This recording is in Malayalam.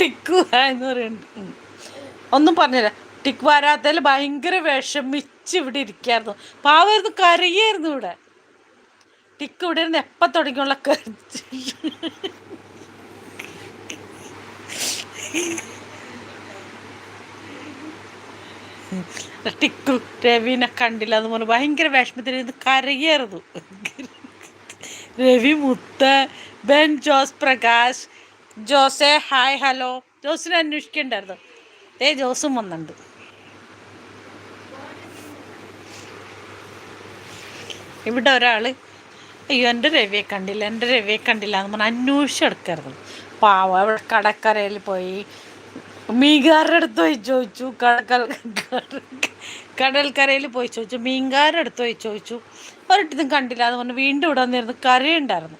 ടിക്കു എന്ന് പറയുന്നുണ്ട്. ഒന്നും പറഞ്ഞില്ല. ടിക്ക് വരാത്തതിൽ ഭയങ്കര വിഷമിച്ച് ഇവിടെ ഇരിക്കായിരുന്നു. പാവായിരുന്നു, കരയായിരുന്നു ഇവിടെ. ടിക്ക് ഇവിടെ ഇരുന്ന് എപ്പം തുടങ്ങിയുള്ള ടിക്കു രവിനെ കണ്ടില്ല എന്ന് പറഞ്ഞു ഭയങ്കര വിഷമത്തിൽ ഇരുന്ന് കരയായിരുന്നു. രവി, മുത്ത്, ബെൻ, ജോസ് പ്രകാശ്, ജോസെ ഹായ് ഹലോ. ജോസിനെ അന്വേഷിക്കണ്ടായിരുന്നു. ജോസും വന്നിട്ടുണ്ട്. ഇവിടെ ഒരാൾ അയ്യോ എൻ്റെ രവിയെ കണ്ടില്ല എന്ന് പറഞ്ഞാൽ അന്വേഷിച്ചെടുക്കരുത്. പാവ അവിടെ കടക്കരയിൽ പോയി മീൻകാരുടെ അടുത്ത് പോയി ചോദിച്ചു. കടൽക്കരയിൽ പോയി ചോദിച്ചു. മീൻകാരുടെ അടുത്ത് പോയി ചോദിച്ചു. ഒരിടത്തും കണ്ടില്ല എന്ന് പറഞ്ഞ് വീണ്ടും ഇവിടെ വന്നിരുന്നു കരയുണ്ടായിരുന്നു.